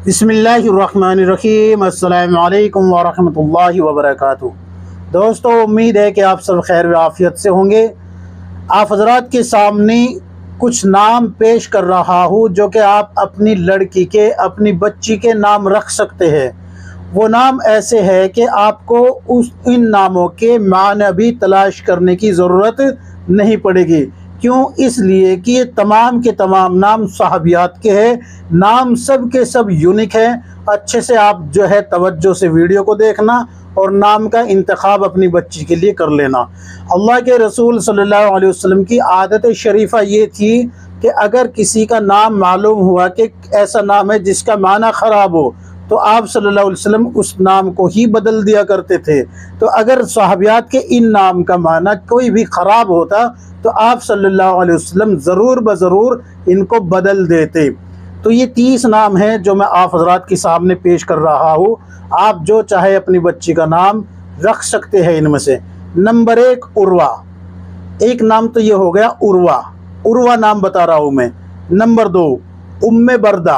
बिस्मिल्लाहिर्रहमानिर्रहीम। अस्सलामु अलैकुम वरहमतुल्लाहि वबरकातुहू। दोस्तों, उम्मीद है कि आप सब खैर व आफियत से होंगे। आप हजरात के सामने कुछ नाम पेश कर रहा हूँ जो कि आप अपनी लड़की के, अपनी बच्ची के नाम रख सकते हैं। वो नाम ऐसे है कि आपको इन नामों के माने भी तलाश करने की ज़रूरत नहीं पड़ेगी। क्यों? इसलिए कि ये तमाम के तमाम नाम सहाबियात के हैं। नाम सब के सब यूनिक हैं। अच्छे से आप जो है तवज्जो से वीडियो को देखना और नाम का इंतखाब अपनी बच्ची के लिए कर लेना। अल्लाह के रसूल सल्लल्लाहु अलैहि वसल्लम की आदत शरीफा ये थी कि अगर किसी का नाम मालूम हुआ कि ऐसा नाम है जिसका माना ख़राब हो, तो आप सल्लल्लाहु अलैहि वसल्लम उस नाम को ही बदल दिया करते थे। तो अगर सहाबियात के इन नाम का माना कोई भी ख़राब होता तो आप सल्लल्लाहु अलैहि वसल्लम ज़रूर बज़रूर इनको बदल देते। तो ये 30 नाम हैं जो मैं आप हज़रात के सामने पेश कर रहा हूँ। आप जो चाहे अपनी बच्ची का नाम रख सकते हैं इनमें से। नंबर 1 उर्वा। एक नाम तो ये हो गया उर्वा, उर्वा नाम बता रहा हूँ मैं। नंबर 2 उम्मे बरदा।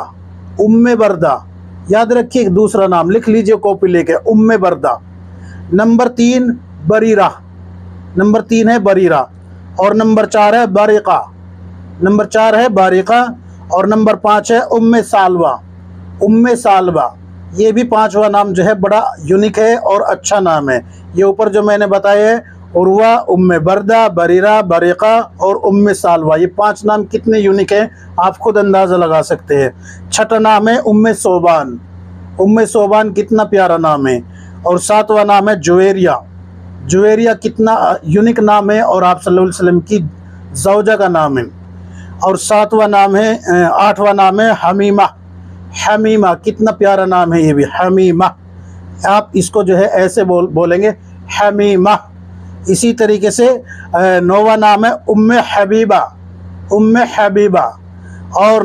उम्मे बरदा याद रखिए, दूसरा नाम लिख लीजिए कॉपी लेके, उम्मे बरदा। नंबर 3 बरीरा। नंबर 3 है बरीरा। और नंबर 4 है बारिका। नंबर 4 है बारिका। और नंबर 5 है उम्मे सालवा। उम्मे सालवा ये भी 5वां नाम जो है बड़ा यूनिक है और अच्छा नाम है। ये ऊपर जो मैंने बताया है उर्वा, उम्मे बरदा, बरीरा, बारिका और उम्मे सालवा, ये 5 नाम कितने यूनिक हैं आप खुद अंदाज़ा लगा सकते हैं। छठा नाम है उम्मे सोबान। उम्मे सोबान कितना प्यारा नाम है। और 7वां नाम है जुवेरिया। जुवेरिया कितना यूनिक नाम है और आप सल्लल्लाहु अलैहि वसल्लम की ज़ौजा का नाम है। और 8वां नाम है हमीमा। हमीमा कितना प्यारा नाम है ये भी, हमीमा। आप इसको जो है ऐसे बोलेंगे हमीमा। इसी तरीके से 9वां नाम है उम्मे हबीबा। उम्मे हबीबा। और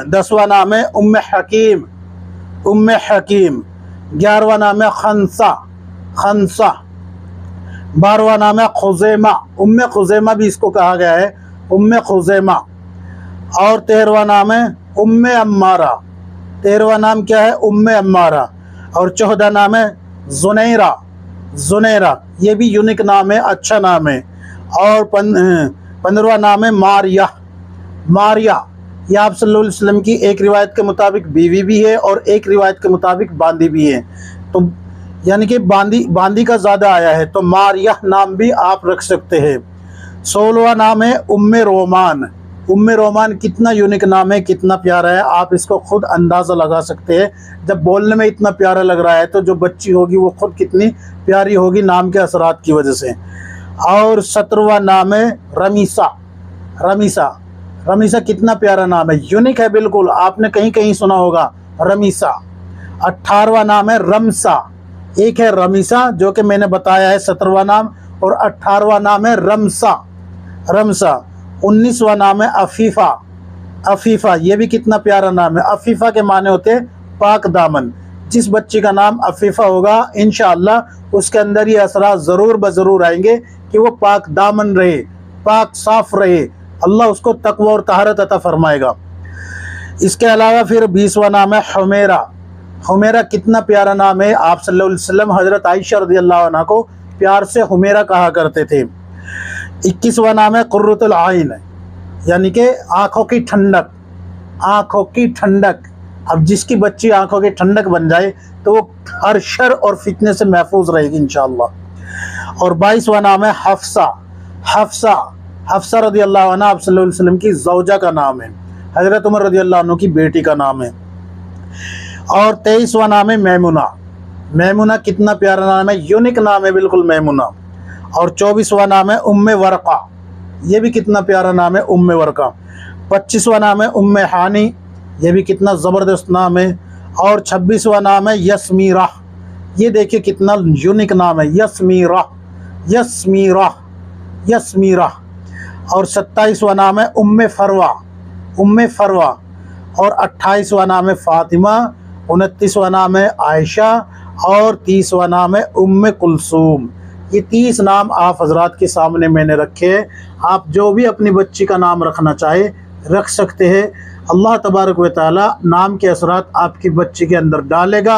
10वां नाम है उम्मे हकीम। उम्मे हकीम। 11वां नाम है खंसा। खंसा। 12वां नाम है खुज़ैमा। उम्मे खुज़ैमा भी इसको कहा गया है, उम्मे खुज़ैमा। और 13वां नाम है उम्मे अम्मारा। 13वां नाम क्या है? उम्मे अम्मारा। और 14 नाम है जुनैरा। जुनैरा ये भी यूनिक नाम है, अच्छा नाम है। और 15वां नाम है मारिया। मारिया ये आप सल्लल्लाहु अलैहि वसल्लम की एक रिवायत के मुताबिक बीवी भी है और एक रिवायत के मुताबिक बांदी भी है। तो यानी कि बांदी का ज़्यादा आया है, तो मारिया नाम भी आप रख सकते हैं। 16वां नाम है उम्मे रोमान। उम्मे रोमान कितना यूनिक नाम है, कितना प्यारा है, आप इसको खुद अंदाज़ा लगा सकते हैं। जब बोलने में इतना प्यारा लग रहा है तो जो बच्ची होगी वो खुद कितनी प्यारी होगी नाम के असरात की वजह से। और 17वां नाम है रमीसा। रमीसा। रमीसा कितना प्यारा नाम है, यूनिक है बिल्कुल, आपने कहीं कहीं सुना होगा रमीसा। 18वां नाम है रमसा। एक है रमीसा जो कि मैंने बताया है 17वां नाम, और 18वां नाम है रमसा। रमसा। 19वां नाम है अफीफ़ा। अफीफ़ा ये भी कितना प्यारा नाम है। अफीफ़ा के माने होते हैं पाक दामन। जिस बच्ची का नाम अफीफ़ा होगा इंशाअल्लाह उसके अंदर ये असरात ज़रूर बज़रूर आएंगे कि वो पाक दामन रहे, पाक साफ़ रहे। अल्लाह उसको तक़वा और तहारत अता फरमाएगा। इसके अलावा फिर 20वां नाम है हुमैरा। हुमैरा कितना प्यारा नाम है। आप सल्लल्लाहु अलैहि वसल्लम हज़रत आयशा रज़ियल्लाहु अन्हा को प्यार से हुमैरा कहा करते थे। 21वां नाम है कुर्रतुल आइन, यानी कि आँखों की ठंडक। आँखों की ठंडक। अब जिसकी बच्ची आँखों की ठंडक बन जाए तो वो हर शर और फितने से महफूज रहेगी इंशाअल्लाह। और 22वां नाम है हफ्सा। हफ्सा। हफ्सा रज़ियल्लाहु अन्हा आप सल्लल्लाहु अलैहि वसल्लम की ज़ौजा का नाम है, हज़रत उमर रज़ियल्लाहु अन्हु की बेटी का नाम है। और 23वां नाम है मैमुना। मैमुना कितना प्यारा नाम है, यूनिक नाम है बिल्कुल मैमुना। और 24वां नाम है उम्मे वरका। ये भी कितना प्यारा नाम है, उम्मे वरका। 25वां नाम है उम्मे हानी। ये भी कितना ज़बरदस्त नाम है। और 26वां नाम है यस्मीरा। ये देखिए कितना यूनिक नाम है, यस्मीरा। यस्मीरा। यस्मीरा। और 27वां नाम है उम्मे फरवा। उम्मे फरवा। और 28वां नाम है फ़ातिमा। 29वां नाम है आयशा। और 30वां नाम है उम्मे कुलसूम। ये 30 नाम आप हजरात के सामने मैंने रखे हैं। आप जो भी अपनी बच्ची का नाम रखना चाहे रख सकते हैं। अल्लाह तबारक व तआला नाम के असरात आपकी बच्ची के अंदर डालेगा।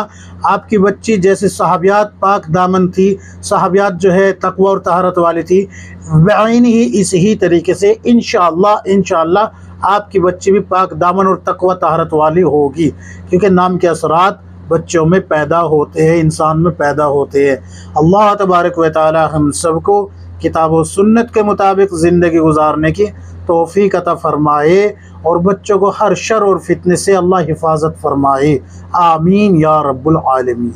आपकी बच्ची जैसे सहाबियात पाक दामन थी, सहाबियात जो है तकवा और तहारत वाली थी, बेआइन ही इसी तरीके से इंशाअल्लाह आपकी बच्ची भी पाक दामन और तकवा तहारत वाली होगी, क्योंकि नाम के असरात बच्चों में पैदा होते हैं, इंसान में पैदा होते हैं। अल्लाह तबारक व तआला हम सबको किताब और सुन्नत के मुताबिक ज़िंदगी गुजारने की तौफीक अता फ़रमाए और बच्चों को हर शर और फितने से अल्लाह हिफाजत फ़रमाए। आमीन या रब्बुल आलमीन।